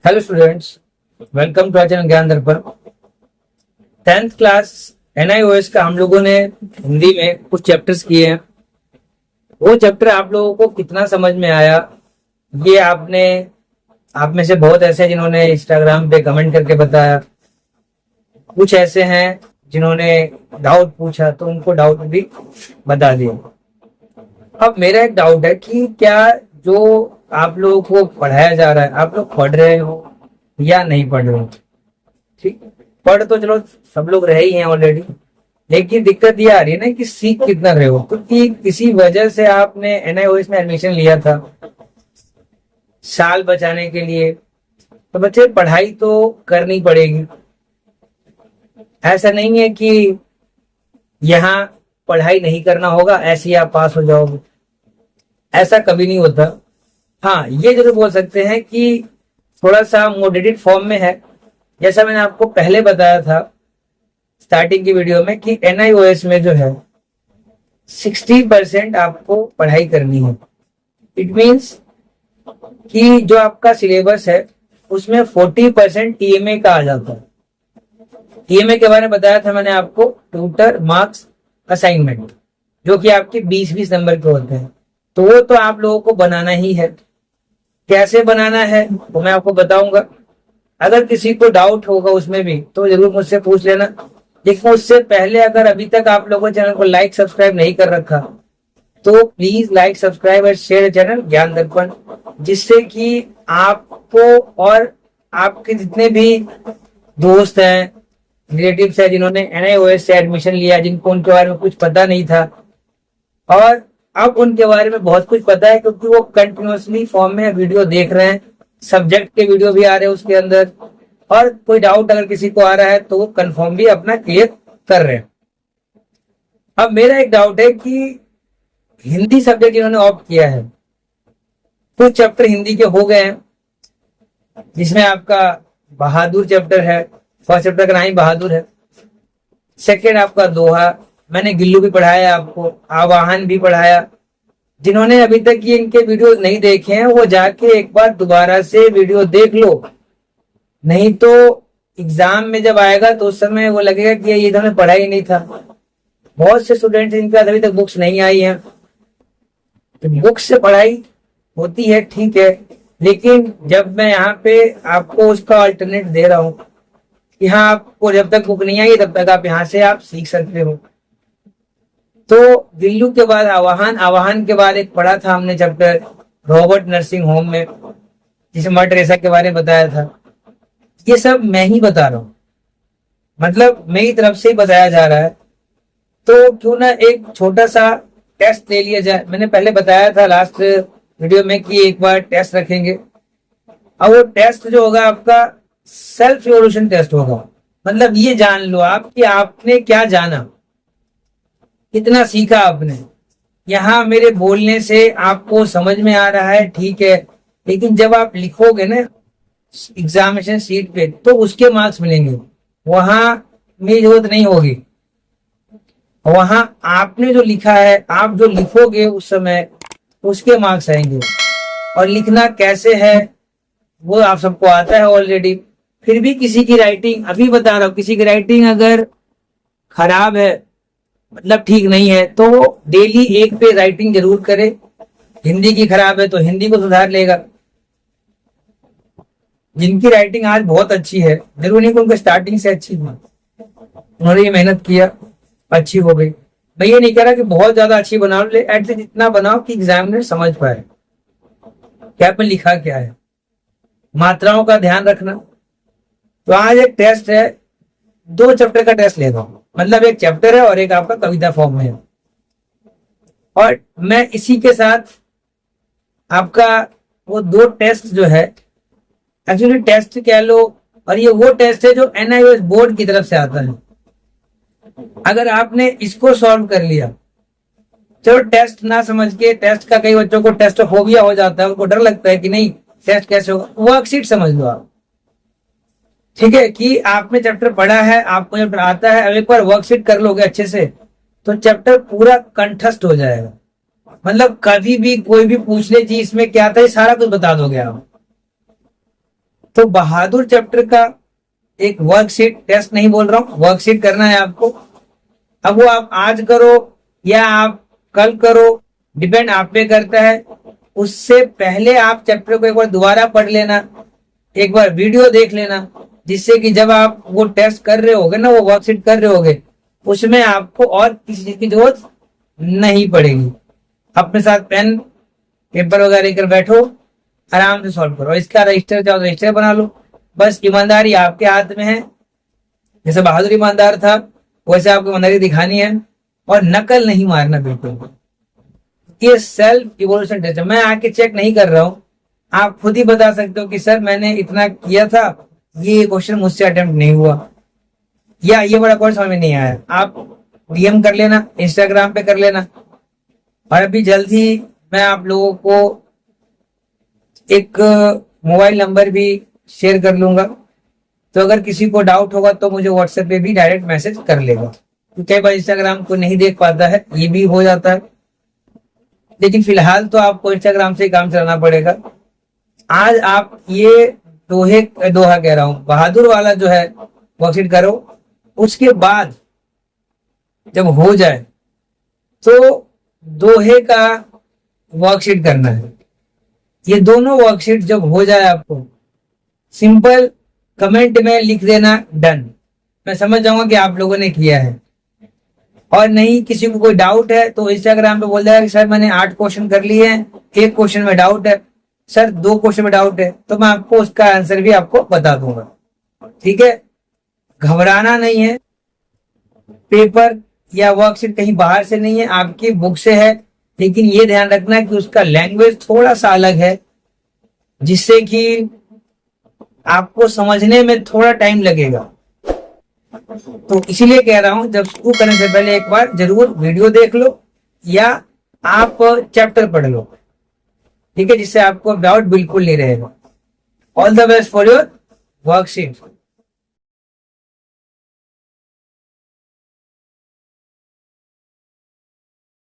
Hello students, welcome to our channel Gyan Darpan. 10th class NIOS का हम लोगों ने हिंदी में कुछ चैप्टर्स किए हैं। वो चैप्टर आप लोगों को कितना समझ में आया, ये आप में से बहुत ऐसे हैं जिन्होंने इंस्टाग्राम पे कमेंट करके बताया, कुछ ऐसे हैं जिन्होंने डाउट पूछा तो उनको डाउट भी बता दिया। अब मेरा एक डाउट है कि क्या जो आप लोगों को पढ़ाया जा रहा है आप लोग पढ़ रहे हो या नहीं पढ़ रहे हो। ठीक, पढ़ तो चलो सब लोग रहे ही हैं ऑलरेडी, लेकिन दिक्कत ये आ रही है ना कि सीख कितना रहे हो, क्योंकि किसी वजह से आपने NIOS में एडमिशन लिया था साल बचाने के लिए, तो बच्चे पढ़ाई तो करनी पड़ेगी। ऐसा नहीं है कि यहाँ पढ़ाई नहीं करना होगा ऐसे ही आप पास हो जाओगे, ऐसा कभी नहीं होता। हाँ, ये जरूर बोल सकते हैं कि थोड़ा सा मॉडरेटेड फॉर्म में है, जैसा मैंने आपको पहले बताया था स्टार्टिंग की वीडियो में कि NIOS में जो है 60% आपको पढ़ाई करनी है। इट मीन्स कि जो आपका सिलेबस है उसमें 40% TMA का आ जाता है। TMA के बारे में बताया था मैंने आपको, ट्यूटर मार्क्स असाइनमेंट, जो कि आपके 20-20 नंबर के होते हैं। तो वो तो आप लोगों को बनाना ही है। कैसे बनाना है वो मैं आपको बताऊंगा। अगर किसी को डाउट होगा उसमें भी तो जरूर मुझसे पूछ लेना, लेकिन उससे पहले अगर अभी तक आप लोगों चैनल को लाइक सब्सक्राइब नहीं कर रखा तो प्लीज लाइक सब्सक्राइब और शेयर चैनल ज्ञान दर्पण, जिससे कि आपको और आपके जितने भी दोस्त हैं, रिलेटिव्स हैं जिन्होंने NIOS से एडमिशन लिया, जिनको उनके बारे में कुछ पता नहीं था और अब उनके बारे में बहुत कुछ पता है, क्योंकि वो कंटिन्यूअसली फॉर्म में वीडियो देख रहे हैं, सब्जेक्ट के वीडियो भी आ रहे हैं उसके अंदर, और कोई डाउट अगर किसी को आ रहा है तो वो कंफर्म भी अपना क्लियर कर रहे हैं। अब मेरा एक डाउट है कि हिंदी सब्जेक्ट जिन्होंने ऑप्ट किया है, कुछ चैप्टर हिंदी के हो गए हैं, जिसमें आपका बहादुर चैप्टर है। फर्स्ट चैप्टर का नाम ही बहादुर है। सेकेंड आपका दोहा, मैंने गिल्लू भी पढ़ाया आपको, आवाहन भी पढ़ाया। जिन्होंने अभी तक ये इनके वीडियो नहीं देखे हैं वो जाके एक बार दोबारा से वीडियो देख लो, नहीं तो एग्जाम में जब आएगा तो उस समय वो लगेगा कि ये इन्होंने पढ़ा ही नहीं था। बहुत से स्टूडेंट्स इनके पास अभी तक बुक्स नहीं आई हैं, तो बुक्स से पढ़ाई होती है ठीक है, लेकिन जब मैं यहाँ पे आपको उसका अल्टरनेट दे रहा हूँ, यहाँ आपको जब तक बुक नहीं आई तब तक आप यहाँ से आप सीख सकते हो। तो गिल्लू के बाद आवाहन के बाद एक पढ़ा था हमने चैप्टर रॉबर्ट नर्सिंग होम में, जिसे मदर टेरेसा के बारे में बताया था। ये सब मैं ही बता रहा हूँ, मतलब मेरी तरफ से ही बताया जा रहा है, तो क्यों ना एक छोटा सा टेस्ट ले लिया जाए। मैंने पहले बताया था लास्ट वीडियो में कि एक बार टेस्ट रखेंगे। अब वो टेस्ट जो होगा आपका सेल्फ इवोल्यूशन टेस्ट होगा, मतलब ये जान लो आप कि आपने क्या जाना, कितना सीखा आपने। यहाँ मेरे बोलने से आपको समझ में आ रहा है ठीक है, लेकिन जब आप लिखोगे ना एग्जामिनेशन शीट पे तो उसके मार्क्स मिलेंगे, वहां मेरी जरूरत नहीं होगी। वहां आपने जो लिखा है, आप जो लिखोगे उस समय उसके मार्क्स आएंगे। और लिखना कैसे है वो आप सबको आता है ऑलरेडी। फिर भी किसी की राइटिंग, अभी बता रहा हूँ, किसी की राइटिंग अगर खराब है, मतलब ठीक नहीं है, तो वो डेली एक पे राइटिंग जरूर करे। हिंदी की खराब है तो हिंदी को सुधार लेगा। जिनकी राइटिंग आज बहुत अच्छी है, जरूर नहीं कि उनको स्टार्टिंग से अच्छी हुई, उन्होंने ये मेहनत किया अच्छी हो गई। मैं ये नहीं कह रहा कि बहुत ज्यादा अच्छी बनाओ, एटलीस्ट इतना बनाओ कि एग्जामिनर समझ पाए क्या पे लिखा क्या है। मात्राओं का ध्यान रखना। तो आज एक टेस्ट है, 2 चैप्टर का टेस्ट लेगा, मतलब एक चैप्टर है और एक आपका कविता फॉर्म में है। और मैं इसी के साथ आपका वो 2 टेस्ट जो है, एक्चुअली टेस्ट कह लो, और ये वो टेस्ट है जो NIOS बोर्ड की तरफ से आता है। अगर आपने इसको सॉल्व कर लिया, चलो टेस्ट ना समझ के, टेस्ट का कई बच्चों को टेस्ट फोबिया हो जाता है, उनको डर लगता है कि नहीं टेस्ट कैसे होगा, वर्कशीट समझ लो आप, ठीक है, कि आपने चैप्टर पढ़ा है, आपको चैप्टर आता है, अब एक बार वर्कशीट कर लोगे अच्छे से तो चैप्टर पूरा कंठस्थ हो जाएगा। मतलब कभी भी कोई भी पूछ ले जी इसमें क्या था, ये सारा कुछ बता दोगे आप। तो बहादुर चैप्टर का एक वर्कशीट, टेस्ट नहीं बोल रहा हूं, वर्कशीट करना है आपको। अब वो आप आज करो या आप कल करो, डिपेंड आप पे करता है। उससे पहले आप चैप्टर को एक बार दोबारा पढ़ लेना, एक बार वीडियो देख लेना, जिससे कि जब आप वो टेस्ट कर रहे होगे ना, वो वर्कशीट कर रहे होगे, उसमें आपको और किसी चीज की जरूरत नहीं पड़ेगी। अपने साथ पेन पेपर वगैरह लेकर बैठो, आराम से सॉल्व करो। इसका रजिस्टर चाहो रजिस्टर बना लो, बस ईमानदारी आपके हाथ में है। जैसे बहादुर ईमानदार था वैसे आपको ईमानदारी दिखानी है और नकल नहीं मारना बिल्कुल। ये सेल्फ इवोल्यूशन टेस्ट है, मैं आके चेक नहीं कर रहा हूँ। आप खुद ही बता सकते हो कि सर मैंने इतना किया था, ये क्वेश्चन मुझसे अटेम्प्ट नहीं हुआ या ये बड़ा क्वेश्चन समझ में नहीं आया। आप डीएम कर लेना, इंस्टाग्राम पे कर लेना। और अभी जल्द ही मैं आप लोगों को एक मोबाइल नंबर भी शेयर कर लूंगा, तो अगर किसी को डाउट होगा तो मुझे व्हाट्सएप पे भी डायरेक्ट मैसेज कर लेगा। तो कई बार इंस्टाग्राम को नहीं देख पाता है, ये भी हो जाता है, लेकिन फिलहाल तो आपको इंस्टाग्राम से काम चलाना पड़ेगा। आज आप ये दोहा कह रहा हूं, बहादुर वाला जो है वर्कशीट करो। उसके बाद जब हो जाए तो दोहे का वर्कशीट करना है। ये दोनों वर्कशीट जब हो जाए आपको सिंपल कमेंट में लिख देना डन। मैं समझ जाऊंगा कि आप लोगों ने किया है। और नहीं किसी को कोई डाउट है तो इंस्टाग्राम पे बोल देगा कि सर मैंने 8 क्वेश्चन कर लिए हैं, 1 क्वेश्चन में डाउट है, सर 2 क्वेश्चन में डाउट है, तो मैं आपको उसका आंसर भी आपको बता दूंगा। ठीक है, घबराना नहीं है। पेपर या वर्कशीट कहीं बाहर से नहीं है, आपकी बुक से है, लेकिन ये ध्यान रखना कि उसका लैंग्वेज थोड़ा सा अलग है, जिससे कि आपको समझने में थोड़ा टाइम लगेगा। तो इसीलिए कह रहा हूं जब शुरू करने से पहले एक बार जरूर वीडियो देख लो या आप चैप्टर पढ़ लो, ठीक है, जिससे आपको डाउट बिल्कुल नहीं रहेगा। All the best for your worksheet.